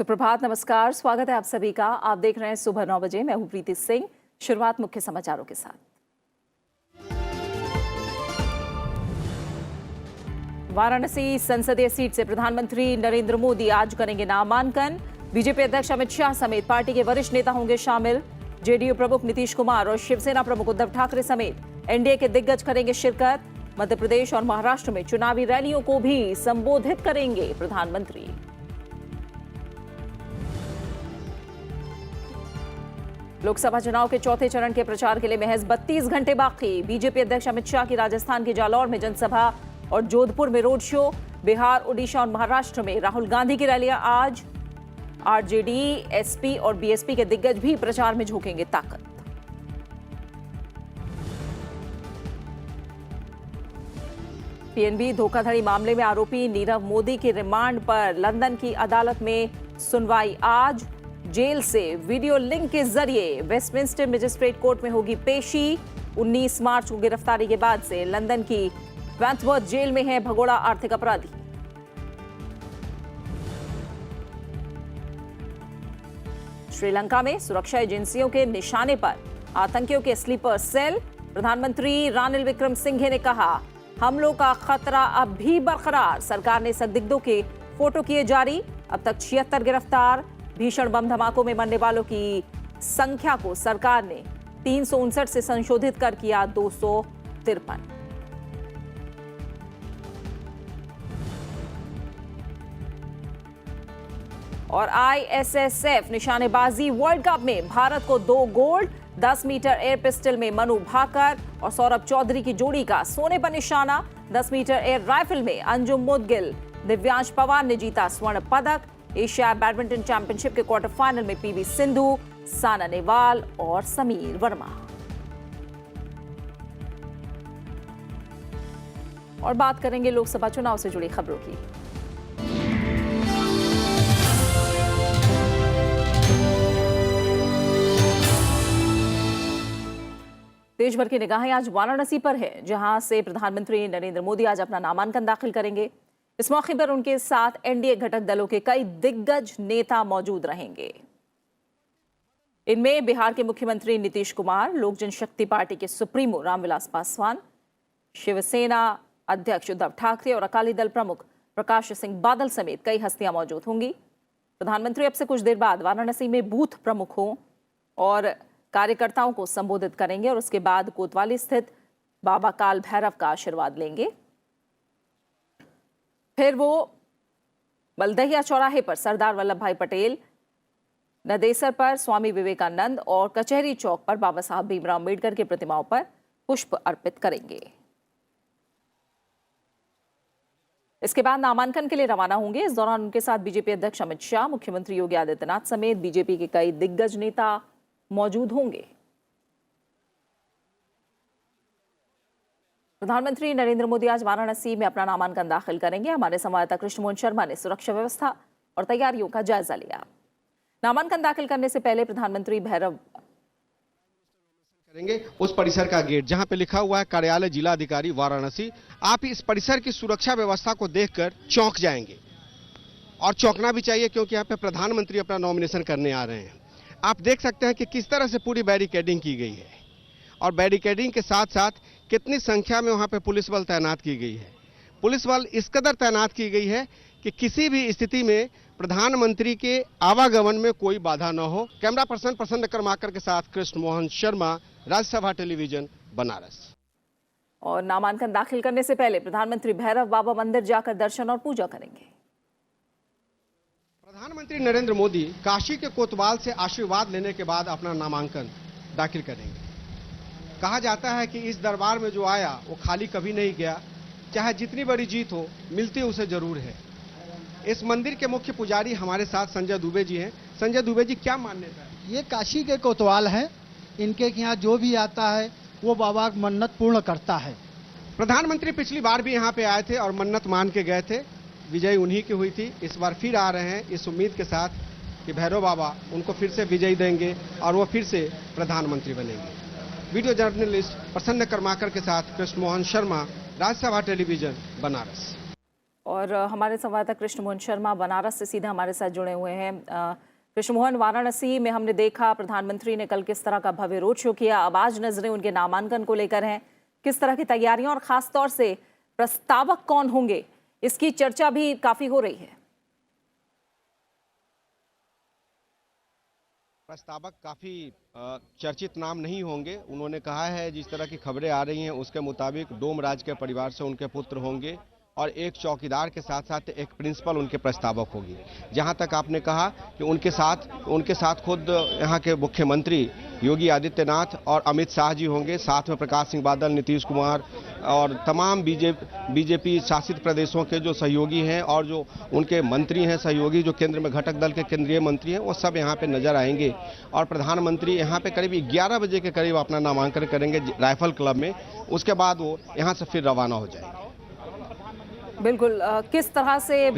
सुप्रभात, नमस्कार, स्वागत है आप सभी का। आप देख रहे हैं सुबह 9 बजे। मैं हूं प्रीति सिंह। शुरुआत मुख्य समाचारों के साथ। वाराणसी संसदीय सीट से प्रधानमंत्री नरेंद्र मोदी आज करेंगे नामांकन। बीजेपी अध्यक्ष अमित शाह समेत पार्टी के वरिष्ठ नेता होंगे शामिल। जेडीयू प्रमुख नीतीश कुमार और शिवसेना प्रमुख उद्धव ठाकरे समेत एनडीए के दिग्गज करेंगे शिरकत। मध्य प्रदेश और महाराष्ट्र में चुनावी रैलियों को भी संबोधित करेंगे प्रधानमंत्री। लोकसभा चुनाव के चौथे चरण के प्रचार के लिए महज 32 घंटे बाकी। बीजेपी अध्यक्ष अमित शाह की राजस्थान के जालौर में जनसभा और जोधपुर में रोड शो। बिहार, ओडिशा और महाराष्ट्र में राहुल गांधी की रैलियां आज। आरजेडी, एसपी और बीएसपी के दिग्गज भी प्रचार में झोंकेंगे ताकत। पीएनबी धोखाधड़ी मामले में आरोपी नीरव मोदी के रिमांड पर लंदन की अदालत में सुनवाई आज। जेल से वीडियो लिंक के जरिए वेस्टमिंस्टर मजिस्ट्रेट कोर्ट में होगी पेशी। 19 मार्च को गिरफ्तारी के बाद से लंदन की वैंथवर्थ जेल में है भगोड़ा आर्थिक अपराधी। श्रीलंका में सुरक्षा एजेंसियों के निशाने पर आतंकियों के स्लीपर सेल। प्रधानमंत्री रानिल विक्रमसिंघे ने कहा, हमलों का खतरा अब भी बरकरार। सरकार ने संदिग्धों के फोटो किए जारी। अब तक 76 गिरफ्तार। भीषण बम धमाकों में मरने वालों की संख्या को सरकार ने 359 से संशोधित कर किया 253। और आईएसएसएफ निशानेबाजी वर्ल्ड कप में भारत को 2 गोल्ड। 10 मीटर एयर पिस्टल में मनु भाकर और सौरभ चौधरी की जोड़ी का सोने पर निशाना। 10 मीटर एयर राइफल में अंजुम मुदगिल, दिव्यांश पवार ने जीता स्वर्ण पदक। एशिया बैडमिंटन चैंपियनशिप के क्वार्टर फाइनल में पीवी सिंधु, साना नेहवाल और समीर वर्मा। और बात करेंगे लोकसभा चुनाव से जुड़ी खबरों की। देश भर की निगाहें आज वाराणसी पर है, जहां से प्रधानमंत्री नरेंद्र मोदी आज अपना नामांकन दाखिल करेंगे। इस मौके पर उनके साथ एनडीए घटक दलों के कई दिग्गज नेता मौजूद रहेंगे। इनमें बिहार के मुख्यमंत्री नीतीश कुमार, लोक जनशक्ति पार्टी के सुप्रीमो रामविलास पासवान, शिवसेना अध्यक्ष उद्धव ठाकरे और अकाली दल प्रमुख प्रकाश सिंह बादल समेत कई हस्तियां मौजूद होंगी। प्रधानमंत्री अब से कुछ देर बाद वाराणसी में बूथ प्रमुखों और कार्यकर्ताओं को संबोधित करेंगे और उसके बाद कोतवाली स्थित बाबा काल भैरव का आशीर्वाद लेंगे। फिर वो बलदहिया चौराहे पर सरदार वल्लभ भाई पटेल, नदेसर पर स्वामी विवेकानंद और कचहरी चौक पर बाबा साहब भीमराव अम्बेडकर की प्रतिमाओं पर पुष्प अर्पित करेंगे। इसके बाद नामांकन के लिए रवाना होंगे। इस दौरान उनके साथ बीजेपी अध्यक्ष अमित शाह, मुख्यमंत्री योगी आदित्यनाथ समेत बीजेपी के कई दिग्गज नेता मौजूद होंगे। प्रधानमंत्री नरेंद्र मोदी आज वाराणसी में अपना नामांकन दाखिल करेंगे। हमारे संवाददाता कृष्णमोहन शर्मा ने सुरक्षा व्यवस्था और तैयारियों का जायजा लिया। नामांकन दाखिल करने से पहले प्रधानमंत्री भैरव करेंगे उस परिसर का गेट जहां पे लिखा हुआ है कार्यालय जिला अधिकारी वाराणसी। आप इस परिसर की सुरक्षा व्यवस्था को देखकर चौंक जाएंगे और चौंकना भी चाहिए, क्योंकि यहाँ पे प्रधानमंत्री अपना नॉमिनेशन करने आ रहे हैं। आप देख सकते हैं कि किस तरह से पूरी बैरिकेडिंग की गई है और बैरिकेडिंग के साथ साथ कितनी संख्या में वहां पे पुलिस बल तैनात की गई है। पुलिस बल इस कदर तैनात की गई है कि किसी भी स्थिति में प्रधानमंत्री के आवागमन में कोई बाधा न हो। कैमरा पर्सन प्रसन्न कर्माकर के साथ कृष्णमोहन शर्मा, राज्यसभा टेलीविजन, बनारस। और नामांकन दाखिल करने से पहले प्रधानमंत्री भैरव बाबा मंदिर जाकर दर्शन और पूजा करेंगे। प्रधानमंत्री नरेंद्र मोदी काशी के कोतवाल से आशीर्वाद लेने के बाद अपना नामांकन दाखिल करेंगे। कहा जाता है कि इस दरबार में जो आया वो खाली कभी नहीं गया, चाहे जितनी बड़ी जीत हो मिलती उसे जरूर है। इस मंदिर के मुख्य पुजारी हमारे साथ संजय दुबे जी हैं। संजय दुबे जी, क्या मान्यता है? ये काशी के कोतवाल हैं। इनके यहाँ जो भी आता है वो बाबा की मन्नत पूर्ण करता है। प्रधानमंत्री पिछली बार भी यहाँ पे आए थे और मन्नत मान के गए थे। विजय उन्हीं की हुई थी। इस बार फिर आ रहे हैं इस उम्मीद के साथ कि भैरव बाबा उनको फिर से विजयी देंगे और वो फिर से प्रधानमंत्री बनेंगे। वीडियो जर्नलिस्ट प्रसन्न कर्माकर के साथ कृष्णमोहन शर्मा, राज्यसभा टेलीविजन, बनारस। और हमारे संवाददाता कृष्ण मोहन शर्मा बनारस से सीधा हमारे साथ जुड़े हुए हैं। कृष्ण मोहन, वाराणसी में हमने देखा प्रधानमंत्री ने कल किस तरह का भव्य रोड शो किया, अब आज नजरें उनके नामांकन को लेकर हैं। किस तरह की तैयारियां और खास तौर से प्रस्तावक कौन होंगे, इसकी चर्चा भी काफी हो रही है। प्रस्तावक काफी चर्चित नाम नहीं होंगे। उन्होंने कहा है, जिस तरह की खबरें आ रही हैं उसके मुताबिक डोम राज के परिवार से उनके पुत्र होंगे और एक चौकीदार के साथ साथ एक प्रिंसिपल उनके प्रस्तावक होगी। जहां तक आपने कहा कि उनके साथ खुद यहां के मुख्यमंत्री योगी आदित्यनाथ और अमित शाह जी होंगे, साथ में प्रकाश सिंह बादल, नीतीश कुमार और तमाम बीजेपी शासित प्रदेशों के जो सहयोगी हैं और जो उनके मंत्री हैं सहयोगी, जो केंद्र में घटक दल के केंद्रीय मंत्री हैं, वो सब यहाँ पे नजर आएंगे। और प्रधानमंत्री यहाँ पे करीब 11 बजे के करीब अपना नामांकन करेंगे राइफल क्लब में। उसके बाद वो यहाँ से फिर रवाना हो जाएंगे। बिल्कुल। किस तरह से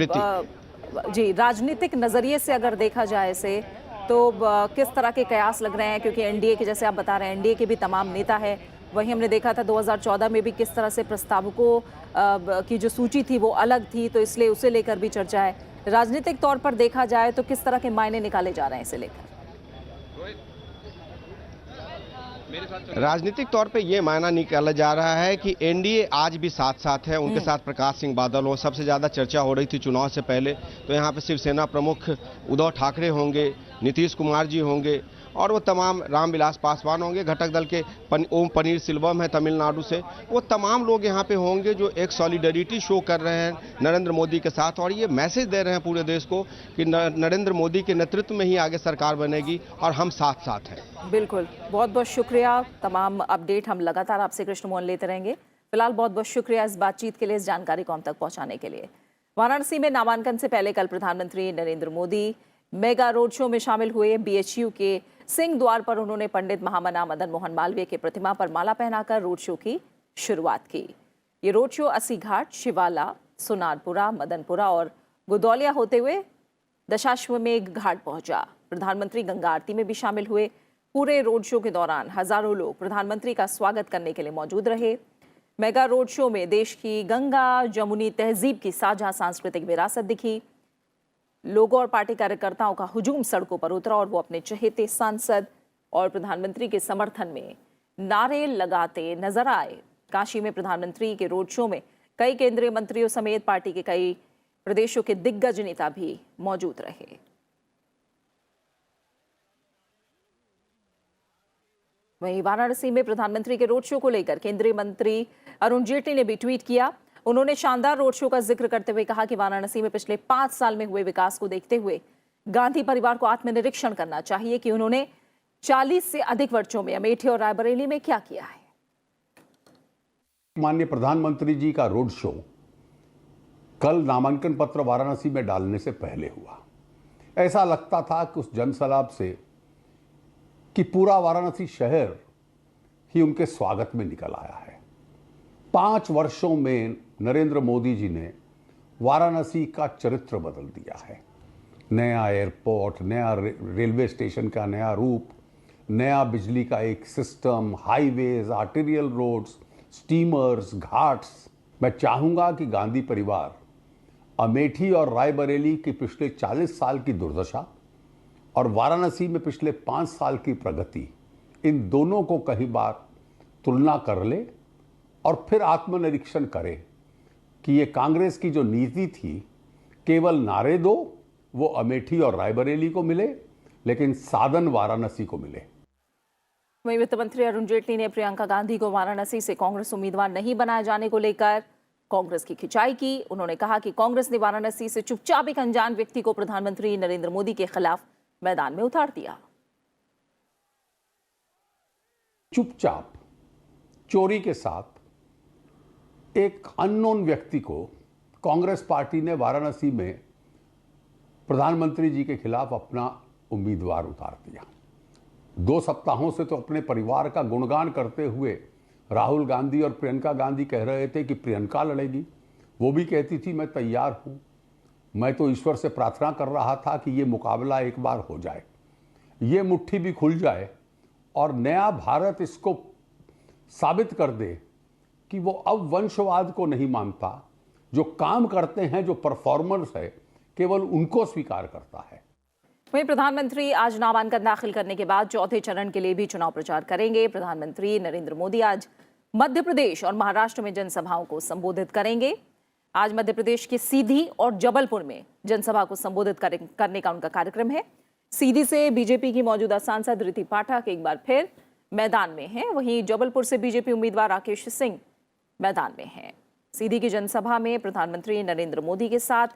जी राजनीतिक नजरिए से अगर देखा जाए इसे, तो किस तरह के कयास लग रहे हैं, क्योंकि एनडीए के, जैसे आप बता रहे हैं, एनडीए के भी तमाम नेता है। वहीं हमने देखा था 2014 में भी किस तरह से प्रस्तावकों की जो सूची थी वो अलग थी, तो इसलिए उसे लेकर भी चर्चा है। राजनीतिक तौर पर देखा जाए तो किस तरह के मायने निकाले जा रहे हैं इसे लेकर? राजनीतिक तौर पे ये मायना निकाला जा रहा है कि एनडीए आज भी साथ साथ है। उनके साथ प्रकाश सिंह बादल हो, सबसे ज्यादा चर्चा हो रही थी चुनाव से पहले, तो यहाँ पे शिवसेना प्रमुख उद्धव ठाकरे होंगे, नीतीश कुमार जी होंगे और वो तमाम रामविलास पासवान होंगे, घटक दल के ओम पनीर सिल्वम है तमिलनाडु से। वो तमाम लोग यहाँ पे होंगे जो एक सॉलिडरिटी शो कर रहे हैं नरेंद्र मोदी के साथ और ये मैसेज दे रहे हैं पूरे देश को कि नरेंद्र मोदी के नेतृत्व में ही आगे सरकार बनेगी और हम साथ साथ हैं। बिल्कुल, बहुत बहुत शुक्रिया। तमाम अपडेट हम लगातार आपसे कृष्ण मोहन लेते रहेंगे। फिलहाल बहुत बहुत शुक्रिया इस बातचीत के लिए, इस जानकारी को हम तक पहुंचाने के लिए। वाराणसी में नामांकन से पहले कल प्रधानमंत्री Narendra Modi mega road show में शामिल हुए। बीएचयू के सिंह द्वार पर उन्होंने पंडित महामना मदन मोहन मालवीय की प्रतिमा पर माला पहनाकर रोड शो की शुरुआत की। ये रोड शो अस्सी घाट, शिवाला, सुनारपुरा, मदनपुरा और गुदौलिया होते हुए दशाश्वमेध घाट पहुंचा। प्रधानमंत्री गंगा आरती में भी शामिल हुए। पूरे रोड शो के दौरान हजारों लोग प्रधानमंत्री का स्वागत करने के लिए मौजूद रहे। मेगा रोड शो में देश की गंगा जमुनी तहजीब की साझा सांस्कृतिक विरासत दिखी। लोगों और पार्टी कार्यकर्ताओं का हुजूम सड़कों पर उतरा और वो अपने चहेते सांसद और प्रधानमंत्री के समर्थन में नारे लगाते नजर आए। काशी में प्रधानमंत्री के रोड शो में कई केंद्रीय मंत्रियों समेत पार्टी के कई प्रदेशों के दिग्गज नेता भी मौजूद रहे। वहीं वाराणसी में प्रधानमंत्री के रोड शो को लेकर केंद्रीय मंत्री अरुण जेटली ने भी ट्वीट किया। उन्होंने शानदार रोड शो का जिक्र करते हुए कहा कि वाराणसी में पिछले 5 साल में हुए विकास को देखते हुए गांधी परिवार को आत्मनिरीक्षण करना चाहिए कि उन्होंने 40 से अधिक वर्षों में अमेठी और रायबरेली में क्या किया है। माननीय प्रधानमंत्री जी का रोड शो कल नामांकन पत्र वाराणसी में डालने से पहले हुआ। ऐसा लगता था कि उस जनसलाब से कि पूरा वाराणसी शहर ही उनके स्वागत में निकल आया है। 5 वर्षों में नरेंद्र मोदी जी ने वाराणसी का चरित्र बदल दिया है। नया एयरपोर्ट, नया रेलवे स्टेशन का नया रूप, नया बिजली का एक system, highways, arterial roads, steamers, ghats. मैं चाहूंगा कि गांधी परिवार अमेठी और रायबरेली की पिछले 40 साल की दुर्दशा और वाराणसी में पिछले 5 साल की प्रगति, इन दोनों को कई बार तुलना कर ले और फिर आत्मनिरीक्षण करे कि ये कांग्रेस की जो नीति थी, केवल नारे दो, वो अमेठी और रायबरेली को मिले लेकिन साधन वाराणसी को मिले। वहीं वित्त मंत्री अरुण जेटली ने प्रियंका गांधी को वाराणसी से कांग्रेस उम्मीदवार नहीं बनाए जाने को लेकर कांग्रेस की खिंचाई की। उन्होंने कहा कि कांग्रेस ने वाराणसी से चुपचाप एक अनजान व्यक्ति को प्रधानमंत्री नरेंद्र मोदी के खिलाफ मैदान में उतार दिया। चुपचाप चोरी के साथ एक अननोन व्यक्ति को कांग्रेस पार्टी ने वाराणसी में प्रधानमंत्री जी के खिलाफ अपना उम्मीदवार उतार दिया। 2 सप्ताहों से तो अपने परिवार का गुणगान करते हुए राहुल गांधी और प्रियंका गांधी कह रहे थे कि प्रियंका लड़ेगी। वो भी कहती थी मैं तैयार हूं। मैं तो ईश्वर से प्रार्थना कर रहा था कि ये मुकाबला एक बार हो जाए, ये मुट्ठी भी खुल जाए और नया भारत इसको साबित कर दे कि वो अब वंशवाद को नहीं मानता, जो काम करते हैं, जो परफॉर्मर्स है, केवल उनको स्वीकार करता है। वहीं प्रधानमंत्री आज नामांकन दाखिल करने के बाद चौथे चरण के लिए भी चुनाव प्रचार करेंगे। प्रधानमंत्री नरेंद्र मोदी आज मध्य प्रदेश और महाराष्ट्र में जनसभाओं को संबोधित करेंगे। आज मध्य प्रदेश के सीधी और जबलपुर में जनसभा को संबोधित करने का उनका कार्यक्रम है। सीधी से बीजेपी की मौजूदा सांसद ऋति पाठक एक बार फिर मैदान में हैं, वहीं जबलपुर से बीजेपी उम्मीदवार राकेश सिंह मैदान में हैं। सीधी की जनसभा में प्रधानमंत्री नरेंद्र मोदी के साथ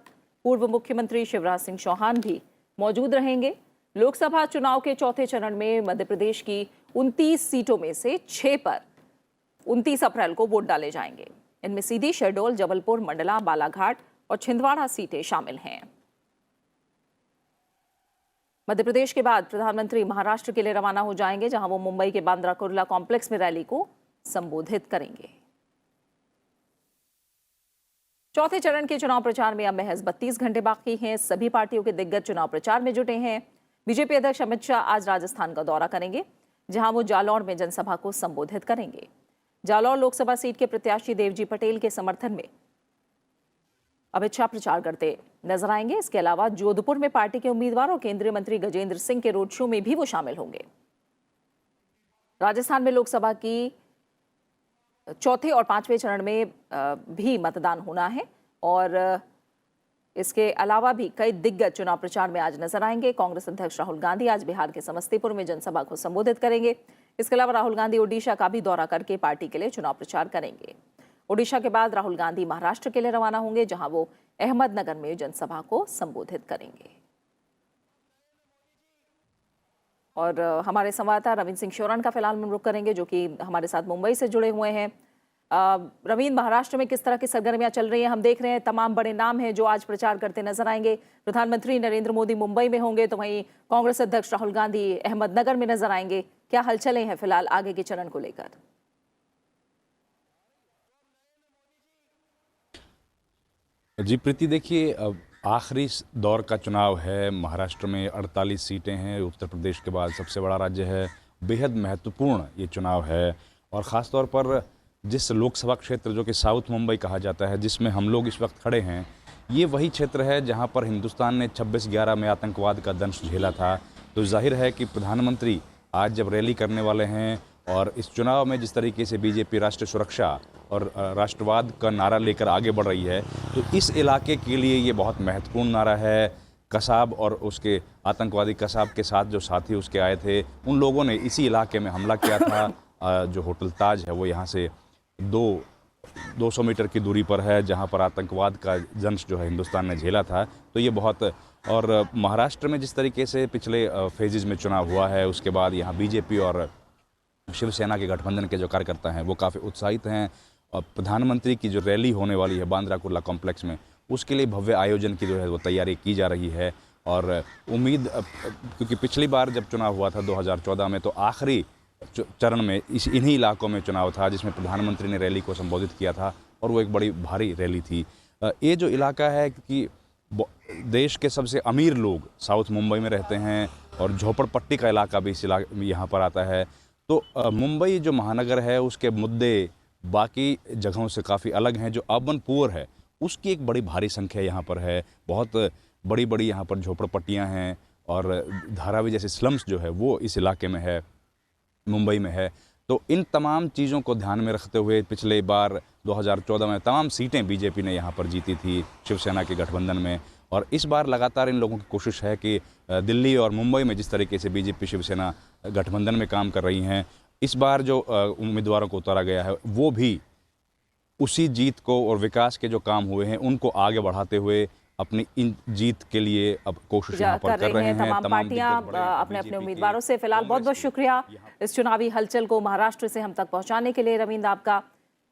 पूर्व मुख्यमंत्री शिवराज सिंह चौहान भी मौजूद रहेंगे। लोकसभा चुनाव के चौथे चरण में मध्य प्रदेश की 29 सीटों में से 6 पर 29 अप्रैल को वोट डाले जाएंगे। इनमें सीधी, शहडोल, जबलपुर, मंडला, बालाघाट और छिंदवाड़ा सीटें शामिल हैं। मध्य प्रदेश के बाद प्रधानमंत्री महाराष्ट्र के लिए रवाना हो जाएंगे, जहां वो मुंबई के बांद्रा कुर्ला कॉम्प्लेक्स में रैली को संबोधित करेंगे। चौथे चरण के चुनाव प्रचार में अब महज 32 घंटे बाकी हैं। सभी पार्टियों के दिग्गज चुनाव प्रचार में जुटे हैं। बीजेपी अध्यक्ष अमित शाह आज राजस्थान का दौरा करेंगे, जहां वो जालौर में जनसभा को संबोधित करेंगे। जालौर लोकसभा सीट के प्रत्याशी देवजी पटेल के समर्थन में अमित शाह प्रचार करते नजर आएंगे। इसके अलावा जोधपुर में पार्टी के उम्मीदवार और केंद्रीय मंत्री गजेंद्र सिंह के रोड शो में भी वो शामिल होंगे। राजस्थान में लोकसभा की चौथे और पांचवें चरण में भी मतदान होना है और इसके अलावा भी कई दिग्गज चुनाव प्रचार में आज नजर आएंगे। कांग्रेस अध्यक्ष राहुल गांधी आज बिहार के समस्तीपुर में जनसभा को संबोधित करेंगे। इसके अलावा राहुल गांधी ओडिशा का भी दौरा करके पार्टी के लिए चुनाव प्रचार करेंगे। ओडिशा के बाद राहुल गांधी महाराष्ट्र के लिए रवाना होंगे, जहां वो अहमदनगर में जनसभा को संबोधित करेंगे। और हमारे संवाददाता रविंद्र सिंह शोरन का फिलहाल हम रुख करेंगे, जो कि हमारे साथ मुंबई से जुड़े हुए हैं। रविंद्र, महाराष्ट्र में किस तरह की सरगर्मियां चल रही हैं? हम देख रहे हैं तमाम बड़े नाम हैं जो आज प्रचार करते नजर आएंगे। प्रधानमंत्री नरेंद्र मोदी मुंबई में होंगे, तो वहीं कांग्रेस अध्यक्ष राहुल गांधी अहमदनगर में नजर आएंगे। क्या हलचलें हैं फिलहाल आगे के चरण को लेकर? जी प्रीति, देखिए आखिरी दौर का चुनाव है। महाराष्ट्र में 48 सीटें हैं। उत्तर प्रदेश के बाद सबसे बड़ा राज्य है। बेहद महत्वपूर्ण ये चुनाव है और ख़ास तौर पर जिस लोकसभा क्षेत्र जो कि साउथ मुंबई कहा जाता है, जिसमें हम लोग इस वक्त खड़े हैं, ये वही क्षेत्र है जहां पर हिंदुस्तान ने 26/11 में आतंकवाद का दंश झेला था। तो जाहिर है कि प्रधानमंत्री आज जब रैली करने वाले हैं और इस चुनाव में जिस तरीके से बीजेपी राष्ट्रीय सुरक्षा और राष्ट्रवाद का नारा लेकर आगे बढ़ रही है, तो इस इलाके के लिए ये बहुत महत्वपूर्ण नारा है। कसाब और उसके आतंकवादी कसाब के साथ जो साथी उसके आए थे, उन लोगों ने इसी इलाके में हमला किया था। जो होटल ताज है वो यहाँ से 200 मीटर की दूरी पर है, जहाँ पर आतंकवाद का दंश जो है हिंदुस्तान ने झेला था। तो ये बहुत, और महाराष्ट्र में जिस तरीके से पिछले फेजेज में चुनाव हुआ है, उसके बाद यहाँ बीजेपी और शिवसेना के गठबंधन के जो कार्यकर्ता हैं वो काफ़ी उत्साहित हैं। और प्रधानमंत्री की जो रैली होने वाली है बांद्रा कुर्ला कॉम्प्लेक्स में, उसके लिए भव्य आयोजन की जो है वो तैयारी की जा रही है। और उम्मीद, क्योंकि पिछली बार जब चुनाव हुआ था 2014 में, तो आखिरी चरण में इन्हीं इलाकों में चुनाव था जिसमें प्रधानमंत्री ने रैली को संबोधित किया था और वो एक बड़ी भारी रैली थी। ये जो इलाका है कि देश के सबसे अमीर लोग साउथ मुंबई में रहते हैं और झोपड़पट्टी का इलाका भी इस यहाँ पर आता है। तो मुंबई जो महानगर है उसके मुद्दे बाकी जगहों से काफ़ी अलग हैं। जो अर्बन पुअर है उसकी एक बड़ी भारी संख्या यहाँ पर है। बहुत बड़ी बड़ी यहाँ पर झोपड़पट्टियाँ हैं और धारावी जैसे स्लम्स जो है वो इस इलाके में है, मुंबई में है। तो इन तमाम चीज़ों को ध्यान में रखते हुए पिछले बार 2014 में तमाम सीटें बीजेपी ने यहाँ पर जीती थी शिवसेना के गठबंधन में, और इस बार लगातार इन लोगों की कोशिश है कि दिल्ली और मुंबई में जिस तरीके से बीजेपी शिवसेना गठबंधन में काम कर रही हैं, इस बार जो उम्मीदवारों को उतारा गया है वो भी उसी जीत को और विकास के जो काम हुए हैं उनको आगे बढ़ाते हुए अपनी इन जीत के लिए अब कोशिश यहाँ पर कर रहे हैं। तमाम पार्टियां अपने अपने उम्मीदवारों से। फिलहाल बहुत बहुत शुक्रिया इस चुनावी हलचल को महाराष्ट्र से हम तक पहुंचाने के लिए रविंद्र आपका।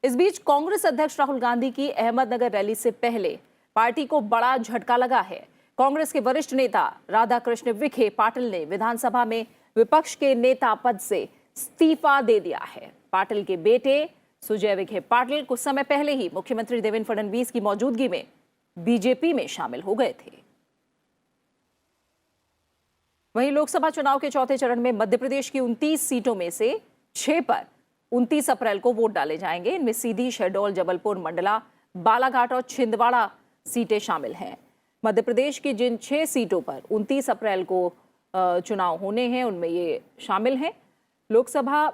इस बीच कांग्रेस अध्यक्ष राहुल गांधी की अहमदनगर रैली से पहले पार्टी को बड़ा झटका लगा है। कांग्रेस के वरिष्ठ नेता राधाकृष्ण विखे पाटिल ने विधानसभा में विपक्ष के नेता पद से इस्तीफा दे दिया है। पाटिल के बेटे सुजय विखे पाटिल कुछ समय पहले ही मुख्यमंत्री देवेंद्र फडणवीस की मौजूदगी में बीजेपी में शामिल हो गए थे। वहीं लोकसभा चुनाव के चौथे चरण में मध्य प्रदेश की 29 सीटों में से 6 पर 29 अप्रैल को वोट डाले जाएंगे। इनमें सीधी, शहडोल, जबलपुर, मंडला, बालाघाट और छिंदवाड़ा सीटें शामिल हैं। मध्य प्रदेश की जिन 6 सीटों पर 29 अप्रैल को चुनाव होने हैं उनमें ये शामिल हैं। लोकसभा,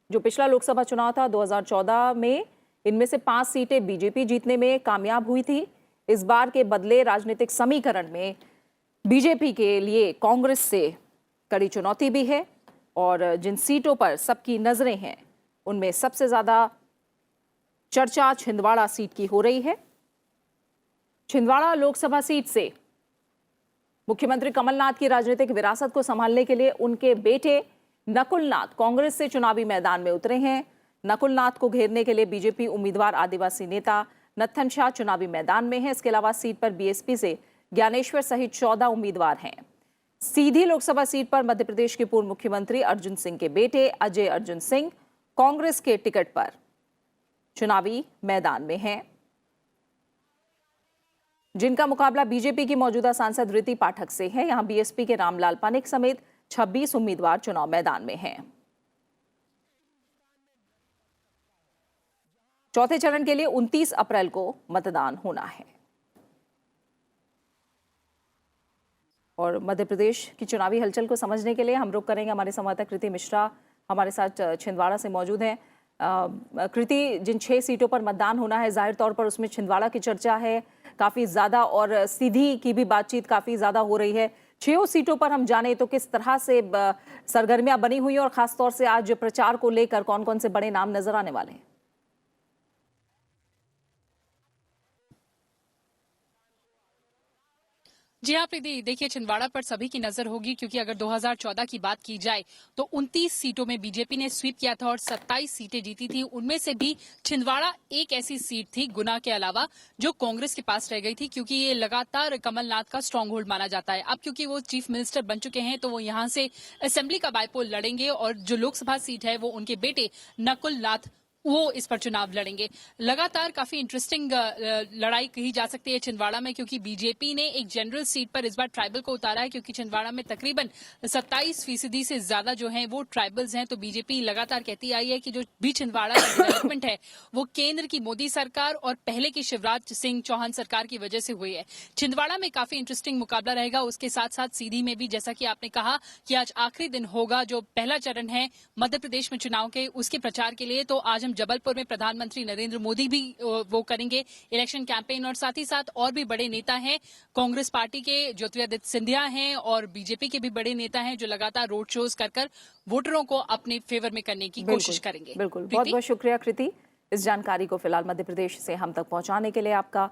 जो पिछला लोकसभा चुनाव था 2014 में, इनमें से 5 सीटें बीजेपी जीतने में कामयाब हुई थी। इस बार के बदले राजनीतिक समीकरण में बीजेपी के लिए कांग्रेस से कड़ी चुनौती भी है और जिन सीटों पर सबकी नजरें हैं उनमें सबसे ज्यादा चर्चा छिंदवाड़ा सीट की हो रही है। छिंदवाड़ा लोकसभा सीट से मुख्यमंत्री कमलनाथ की राजनीतिक विरासत को संभालने के लिए उनके बेटे नकुलनाथ कांग्रेस से चुनावी मैदान में उतरे हैं। नकुलनाथ को घेरने के लिए बीजेपी उम्मीदवार आदिवासी नेता नत्थन शाह चुनावी मैदान में है। इसके अलावा सीट पर बीएसपी से ज्ञानेश्वर सहित 14 उम्मीदवार हैं। सीधी लोकसभा सीट पर मध्य प्रदेश के पूर्व मुख्यमंत्री अर्जुन सिंह के बेटे अजय अर्जुन सिंह कांग्रेस के टिकट पर चुनावी मैदान में हैं, जिनका मुकाबला बीजेपी की मौजूदा सांसद ऋति पाठक से है। यहां बीएसपी के रामलाल पानिक समेत 26 उम्मीदवार चुनाव मैदान में हैं। चौथे चरण के लिए 29 अप्रैल को मतदान होना है। और मध्य प्रदेश की चुनावी हलचल को समझने के लिए हम रुख करेंगे, हमारे संवाददाता कृति मिश्रा हमारे साथ छिंदवाड़ा से मौजूद हैं। कृति, जिन 6 सीटों पर मतदान होना है, जाहिर तौर पर उसमें छिंदवाड़ा की चर्चा है काफी ज्यादा और सीधी की भी बातचीत काफी ज्यादा हो रही है। 6 सीटों पर हम जाने तो किस तरह से सरगर्मियां बनी हुई हैं और खासतौर से आज प्रचार को लेकर कौन कौन से बड़े नाम नजर आने वाले हैं? जी हाँ प्रीति, देखिए छिंदवाड़ा पर सभी की नजर होगी क्योंकि अगर 2014 की बात की जाए तो 29 सीटों में बीजेपी ने स्वीप किया था और 27 सीटें जीती थी। उनमें से भी छिंदवाड़ा एक ऐसी सीट थी गुना के अलावा जो कांग्रेस के पास रह गई थी, क्योंकि ये लगातार कमलनाथ का स्ट्रांग होल्ड माना जाता है। अब क्योंकि वो चीफ मिनिस्टर बन चुके हैं तो वो यहाँ से असेंबली का बाइपोल लड़ेंगे और जो लोकसभा सीट है वो उनके बेटे नकुलनाथ वो इस पर चुनाव लड़ेंगे। लगातार काफी इंटरेस्टिंग लड़ाई कही जा सकती है छिंदवाड़ा में, क्योंकि बीजेपी ने एक जनरल सीट पर इस बार ट्राइबल को उतारा है, क्योंकि छिंदवाड़ा में तकरीबन 27% से ज्यादा जो हैं वो ट्राइबल्स हैं। तो बीजेपी लगातार कहती आई है कि जो भी छिंदवाड़ा का डेवलपमेंट है वो केंद्र की मोदी सरकार और पहले की शिवराज सिंह चौहान सरकार की वजह से हुई है। छिंदवाड़ा में काफी इंटरेस्टिंग मुकाबला रहेगा। उसके साथ साथ सीधी में भी, जैसा कि आपने कहा कि आज आखिरी दिन होगा जो पहला चरण है मध्य प्रदेश में चुनाव के, उसके प्रचार के लिए। तो आज हम जबलपुर में प्रधानमंत्री नरेंद्र मोदी भी वो करेंगे इलेक्शन कैंपेन, और साथ ही साथ और भी बड़े नेता हैं। कांग्रेस पार्टी के ज्योतिरादित्य सिंधिया हैं और बीजेपी के भी बड़े नेता हैं जो लगातार रोड शोज कर वोटरों को अपने फेवर में करने की कोशिश करेंगे। बिल्कुल, बहुत बहुत शुक्रिया कृति इस जानकारी को फिलहाल मध्य प्रदेश से हम तक पहुंचाने के लिए आपका।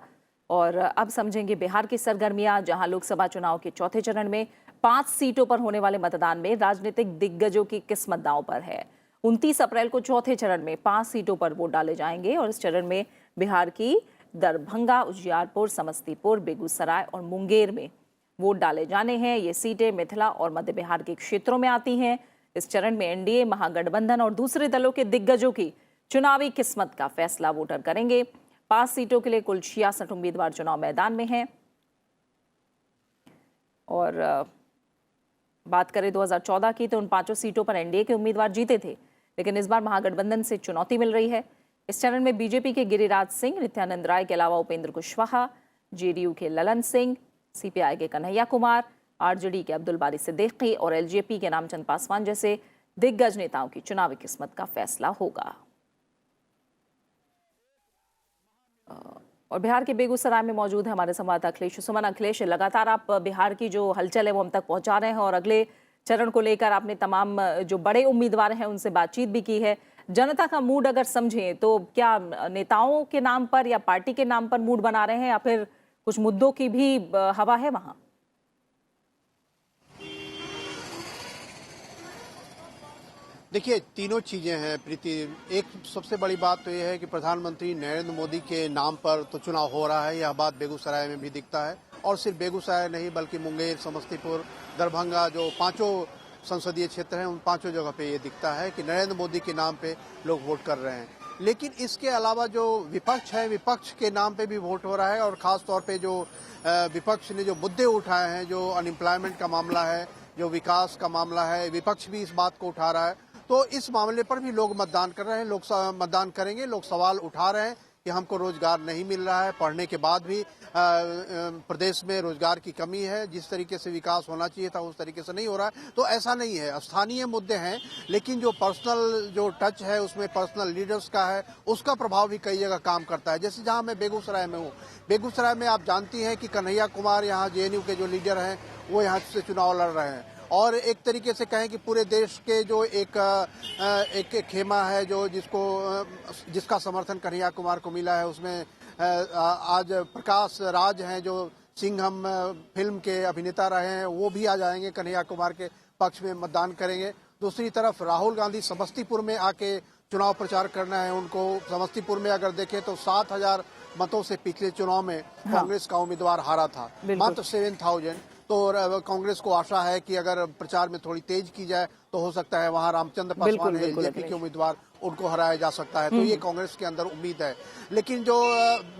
और अब समझेंगे बिहार की सरगर्मियां, जहां लोकसभा चुनाव के चौथे चरण में 5 सीटों पर होने वाले मतदान में राजनीतिक दिग्गजों की किस्मत दांव पर है। 29 अप्रैल को चौथे चरण में 5 सीटों पर वोट डाले जाएंगे और इस चरण में बिहार की दरभंगा, उजियारपुर, समस्तीपुर, बेगूसराय और मुंगेर में वोट डाले जाने हैं। ये सीटें मिथिला और मध्य बिहार के क्षेत्रों में आती हैं। इस चरण में एनडीए, महागठबंधन और दूसरे दलों के दिग्गजों की चुनावी किस्मत का फैसला वोटर करेंगे। 5 सीटों के लिए कुल 66 उम्मीदवार चुनाव मैदान में हैं। और बात करें 2014 की तो उन 5 सीटों पर एनडीए के उम्मीदवार जीते थे, लेकिन इस बार महागठबंधन से चुनौती मिल रही है। इस चरण में बीजेपी के गिरिराज सिंह, नित्यानंद राय के अलावा उपेंद्र कुशवाहा, जेडीयू के ललन सिंह, सीपीआई के कन्हैया कुमार, आरजेडी के अब्दुल बारी सिद्दीकी और एलजेपी के नामचंद पासवान जैसे दिग्गज नेताओं की चुनावी किस्मत का फैसला होगा। और बिहार के बेगूसराय में मौजूद है हमारे संवाददाता अखिलेश सुमन। अखिलेश, लगातार आप बिहार की जो हलचल है वो हम तक पहुंचा रहे हैं और अगले चरण को लेकर आपने तमाम जो बड़े उम्मीदवार हैं उनसे बातचीत भी की है। जनता का मूड अगर समझें तो क्या नेताओं के नाम पर या पार्टी के नाम पर मूड बना रहे हैं या फिर कुछ मुद्दों की भी हवा है वहां? देखिए, तीनों चीजें हैं प्रीति। एक सबसे बड़ी बात तो यह है कि प्रधानमंत्री नरेंद्र मोदी के नाम पर तो चुनाव हो रहा है, यह बात बेगूसराय में भी दिखता है। और सिर्फ बेगूसराय नहीं बल्कि मुंगेर, समस्तीपुर, दरभंगा, जो 5 संसदीय क्षेत्र हैं उन 5 जगह पे ये दिखता है कि नरेंद्र मोदी के नाम पे लोग वोट कर रहे हैं। लेकिन इसके अलावा जो विपक्ष है, विपक्ष के नाम पे भी वोट हो रहा है। और खास तौर पे जो विपक्ष ने जो मुद्दे उठाए हैं, जो अनएम्प्लॉयमेंट का मामला है, जो विकास का मामला है, विपक्ष भी इस बात को उठा रहा है। तो इस मामले पर भी लोग मतदान कर रहे हैं, लोग मतदान करेंगे, लोग सवाल उठा रहे हैं कि हमको रोजगार नहीं मिल रहा है, पढ़ने के बाद भी प्रदेश में रोजगार की कमी है, जिस तरीके से विकास होना चाहिए था उस तरीके से नहीं हो रहा है। तो ऐसा नहीं है, स्थानीय मुद्दे हैं, लेकिन जो पर्सनल जो टच है उसमें पर्सनल लीडर्स का है, उसका प्रभाव भी कई जगह काम करता है। जैसे जहां मैं बेगूसराय में हूँ, बेगूसराय में आप जानती हैं कि कन्हैया कुमार यहाँ जेएनयू के जो लीडर हैं वो यहाँ से चुनाव लड़ रहे हैं, और एक तरीके से कहें कि पूरे देश के जो एक खेमा है जो जिसका समर्थन कन्हैया कुमार को मिला है, उसमें आज प्रकाश राज हैं जो सिंघम फिल्म के अभिनेता रहे हैं, वो भी आ जाएंगे, कन्हैया कुमार के पक्ष में मतदान करेंगे। दूसरी तरफ राहुल गांधी समस्तीपुर में आके चुनाव प्रचार करना है उनको। समस्तीपुर में अगर देखें तो 7,000 मतों से पिछले चुनाव में कांग्रेस का उम्मीदवार हारा था, मात्र 7,000। तो कांग्रेस को आशा है कि अगर प्रचार में थोड़ी तेज की जाए तो हो सकता है वहां रामचंद्र पासवान एलजेपी के उम्मीदवार, उनको हराया जा सकता है। तो ये कांग्रेस के अंदर उम्मीद है। लेकिन जो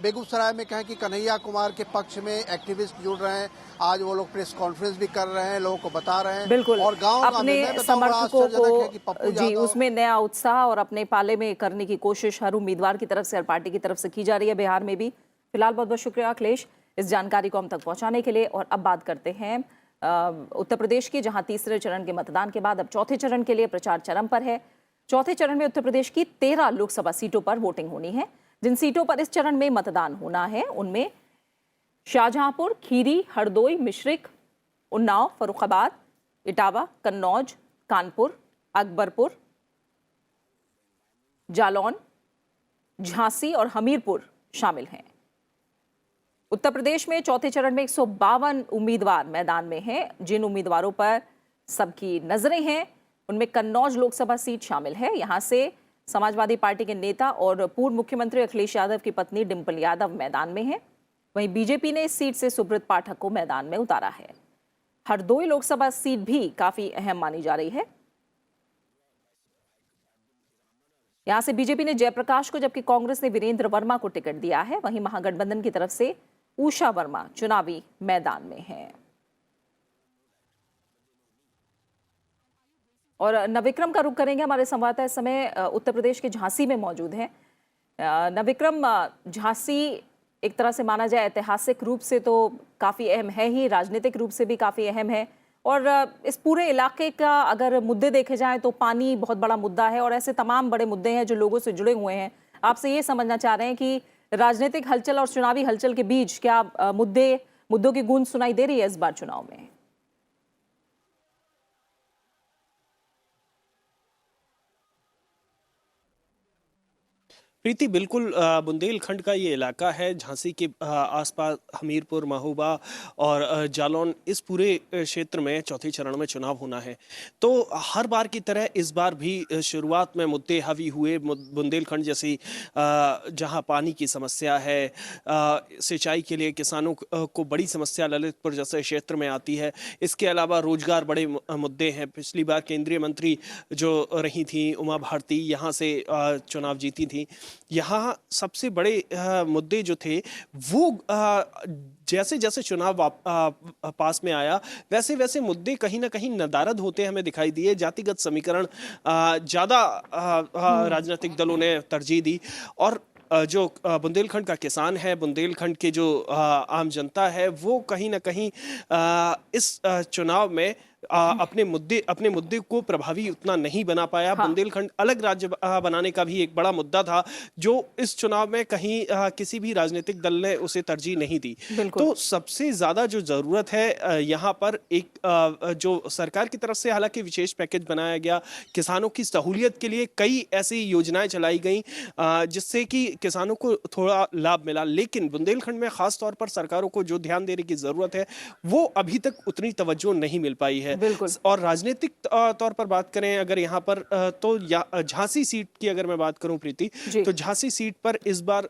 बेगूसराय में कहें कि कन्हैया कुमार के पक्ष में एक्टिविस्ट जुड़ रहे हैं, आज वो लोग प्रेस कॉन्फ्रेंस भी कर रहे हैं, लोगों को बता रहे हैं। बिल्कुल, और गांव अपने समर्थकों को जी उसमें नया उत्साह और अपने पाले में करने की कोशिश हर उम्मीदवार की तरफ से, हर पार्टी की तरफ से की जा रही है बिहार में भी। फिलहाल बहुत बहुत शुक्रिया अखिलेश इस जानकारी को हम तक पहुंचाने के लिए। और अब बात करते हैं उत्तर प्रदेश की, जहां तीसरे चरण के मतदान के बाद अब चौथे चरण के लिए प्रचार चरम पर है। चौथे चरण में उत्तर प्रदेश की 13 लोकसभा सीटों पर वोटिंग होनी है। जिन सीटों पर इस चरण में मतदान होना है उनमें शाहजहांपुर, खीरी, हरदोई, मिश्रिक, उन्नाव, फर्रुखाबाद, इटावा, कन्नौज, कानपुर, अकबरपुर, जालौन, झांसी और हमीरपुर शामिल हैं। उत्तर प्रदेश में चौथे चरण में 152 उम्मीदवार मैदान में हैं। जिन उम्मीदवारों पर सबकी नजरें हैं उनमें कन्नौज लोकसभा सीट शामिल है। यहां से समाजवादी पार्टी के नेता और पूर्व मुख्यमंत्री अखिलेश यादव की पत्नी डिंपल यादव मैदान में है। वहीं बीजेपी ने इस सीट से सुब्रत पाठक को मैदान में उतारा है। हरदोई लोकसभा सीट भी काफी अहम मानी जा रही है। यहां से बीजेपी ने जयप्रकाश को, जबकि कांग्रेस ने वीरेंद्र वर्मा को टिकट दिया है। वहीं महागठबंधन की तरफ से उषा वर्मा चुनावी मैदान में हैं। और नवविक्रम का रुख करेंगे, हमारे संवाददाता इस समय उत्तर प्रदेश के झांसी में मौजूद हैं। नवविक्रम, झांसी एक तरह से माना जाए ऐतिहासिक रूप से तो काफी अहम है ही, राजनीतिक रूप से भी काफी अहम है। और इस पूरे इलाके का अगर मुद्दे देखे जाएं तो पानी बहुत बड़ा मुद्दा है और ऐसे तमाम बड़े मुद्दे हैं जो लोगों से जुड़े हुए हैं। आपसे ये समझना चाह रहे हैं कि राजनीतिक हलचल और चुनावी हलचल के बीच क्या मुद्दों की गूंज सुनाई दे रही है इस बार चुनाव में? प्रीति, बिल्कुल बुंदेलखंड का ये इलाका है। झांसी के आसपास हमीरपुर, महोबा और जालौन, इस पूरे क्षेत्र में चौथे चरण में चुनाव होना है। तो हर बार की तरह इस बार भी शुरुआत में मुद्दे हावी हुए। बुंदेलखंड जैसी जहां पानी की समस्या है, सिंचाई के लिए किसानों को बड़ी समस्या ललितपुर जैसे क्षेत्र में आती है। इसके अलावा रोजगार बड़े मुद्दे हैं। पिछली बार केंद्रीय मंत्री जो रही थी उमा भारती, यहाँ से चुनाव जीती थी। यहाँ सबसे बड़े मुद्दे जो थे वो जैसे जैसे चुनाव पास में आया वैसे वैसे मुद्दे कहीं ना कहीं नदारद होते हमें दिखाई दिए। जातिगत समीकरण ज़्यादा राजनीतिक दलों ने तरजीह दी और जो बुंदेलखंड का किसान है, बुंदेलखंड के जो आम जनता है, वो कहीं ना कहीं इस चुनाव में अपने मुद्दे को प्रभावी उतना नहीं बना पाया। हाँ। बुंदेलखंड अलग राज्य बनाने का भी एक बड़ा मुद्दा था जो इस चुनाव में कहीं किसी भी राजनीतिक दल ने उसे तरजीह नहीं दी। तो सबसे ज्यादा जो जरूरत है यहाँ पर एक जो सरकार की तरफ से हालांकि विशेष पैकेज बनाया गया, किसानों की सहूलियत के लिए कई ऐसी योजनाएं चलाई गई जिससे कि किसानों को थोड़ा लाभ मिला। लेकिन बुंदेलखंड में खास तौर पर सरकारों को जो ध्यान देने की जरूरत है वो अभी तक उतनी तवज्जो नहीं मिल पाई है। और राजनीतिक तौर पर बात करें अगर यहाँ पर तो झांसी सीट की अगर मैं बात करूं प्रीति, तो झांसी सीट पर इस बार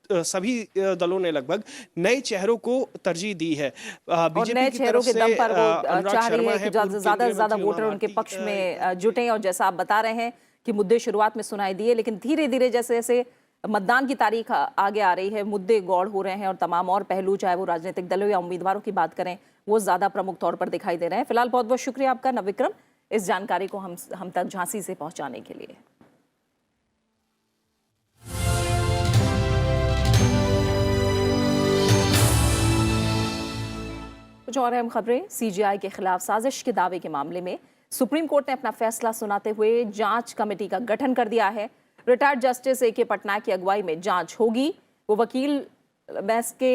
सभी दलों ने लगभग नए चेहरों को तरजीह दी है। और नए चेहरों के दम पर वो चाह रही है कि ज्यादा से ज्यादा वोटर उनके पक्ष में जुटे। और जैसा आप बता रहे हैं कि मुद्दे शुरुआत में सुनाई दिए, लेकिन धीरे धीरे जैसे जैसे मतदान की तारीख आगे आ रही है, मुद्दे गौड़ हो रहे हैं और तमाम और पहलू, चाहे वो राजनीतिक दलों या उम्मीदवारों की बात करें, वो ज्यादा प्रमुख तौर पर दिखाई दे रहे हैं। फिलहाल बहुत बहुत शुक्रिया आपका नवविक्रम इस जानकारी को हम तक झांसी से पहुंचाने के लिए। कुछ और अहम खबरें। सीजीआई के खिलाफ साजिश के दावे के मामले में सुप्रीम कोर्ट ने अपना फैसला सुनाते हुए जांच कमेटी का गठन कर दिया है। Retired justice A K. पटनायक की अगुवाई में जांच होगी। वो वकील बैस के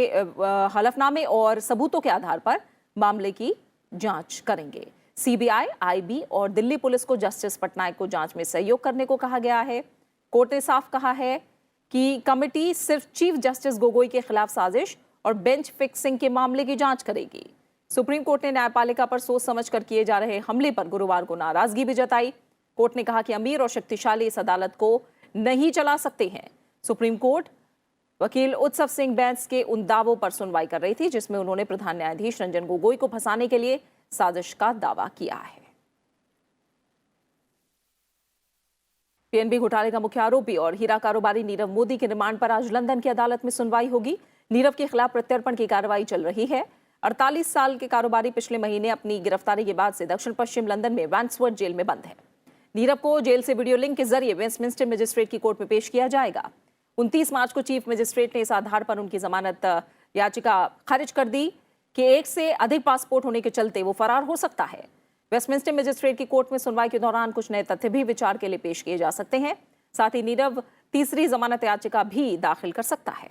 हलफनामे और सबूतों के आधार पर मामले की जांच करेंगे। सीबीआई, आईबी और दिल्ली पुलिस को जस्टिस पटनायक को जांच में सहयोग करने को कहा गया है। कोर्ट ने साफ कहा है कि कमेटी सिर्फ चीफ जस्टिस गोगोई के खिलाफ साजिश और बेंच फिक्सिंग के मामले की जांच करेगी। सुप्रीम कोर्ट ने न्यायपालिका पर सोच समझकर किए जा रहे हमले पर गुरुवार को नाराजगी भी जताई। कोर्ट ने कहा कि अमीर और शक्तिशाली इस अदालत को नहीं चला सकते हैं। सुप्रीम कोर्ट वकील उत्सव सिंह बैंस के उन दावों पर सुनवाई कर रही थी जिसमें उन्होंने प्रधान न्यायाधीश रंजन गोगोई को फंसाने के लिए साजिश का दावा किया है। पीएनबी घोटाले का मुख्य आरोपी और हीरा कारोबारी नीरव मोदी के रिमांड पर आज लंदन की अदालत में सुनवाई होगी। नीरव के खिलाफ प्रत्यर्पण की कार्रवाई चल रही है। 48 साल के कारोबारी पिछले महीने अपनी गिरफ्तारी के बाद से दक्षिण पश्चिम लंदन में वैंसवर्थ जेल में बंद है। नीरव को जेल से वीडियो लिंक के जरिए वेस्टमिंस्टर मजिस्ट्रेट की कोर्ट में पेश किया जाएगा। 29 मार्च को चीफ मजिस्ट्रेट ने इस आधार पर उनकी जमानत याचिका खारिज कर दी कि एक से अधिक पासपोर्ट होने के चलते वो फरार हो सकता है। वेस्टमिंस्टर मजिस्ट्रेट की कोर्ट में सुनवाई के दौरान कुछ नए तथ्य भी विचार के लिए पेश किए जा सकते हैं। साथ ही नीरव तीसरी जमानत याचिका भी दाखिल कर सकता है।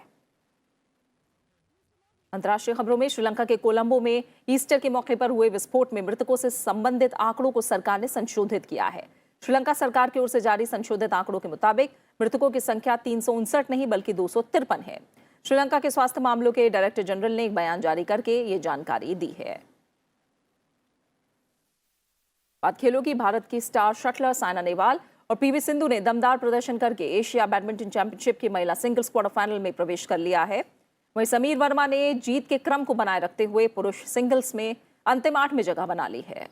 अंतर्राष्ट्रीय खबरों में श्रीलंका के कोलंबो में ईस्टर के मौके पर हुए विस्फोट में मृतकों से संबंधित आंकड़ों को सरकार ने संशोधित किया है। श्रीलंका सरकार की ओर से जारी संशोधित आंकड़ों के मुताबिक मृतकों की संख्या 359 नहीं बल्कि 253 है। श्रीलंका के स्वास्थ्य मामलों के डायरेक्टर जनरल ने एक बयान जारी करके ये जानकारी दी है। बात खेलों की। भारत की स्टार शटलर साइना नेहवाल और पीवी सिंधु ने दमदार प्रदर्शन करके एशिया बैडमिंटन चैंपियनशिप की महिला सिंगल्स क्वार्टर फाइनल में प्रवेश कर लिया है। वहीं समीर वर्मा ने जीत के क्रम को बनाए रखते हुए पुरुष सिंगल्स में अंतिम 8 में जगह बना ली है।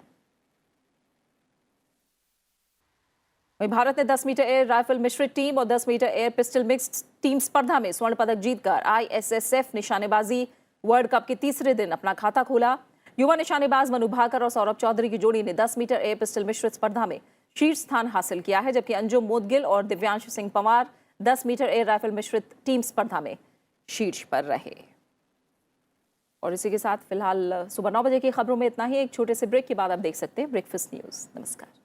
वहीं भारत ने 10 मीटर एयर राइफल मिश्रित टीम और 10 metre air pistol mixed team स्पर्धा में स्वर्ण पदक जीतकर आईएसएसएफ निशानेबाजी वर्ल्ड कप के तीसरे दिन अपना खाता खोला। युवा निशानेबाज मनु भाकर और सौरभ चौधरी की जोड़ी ने 10 मीटर एयर पिस्टल मिश्रित स्पर्धा में शीर्ष स्थान हासिल किया है, जबकि अंजुम मोदगिल और Divyansh Singh Panwar 10 metre air rifle मिश्रित टीम स्पर्धा में शीर्ष पर रहे। और इसी के साथ फिलहाल सुबह 9 बजे की खबरों में इतना ही। एक छोटे से ब्रेक के बाद आप देख सकते हैं ब्रेकफास्ट न्यूज। नमस्कार।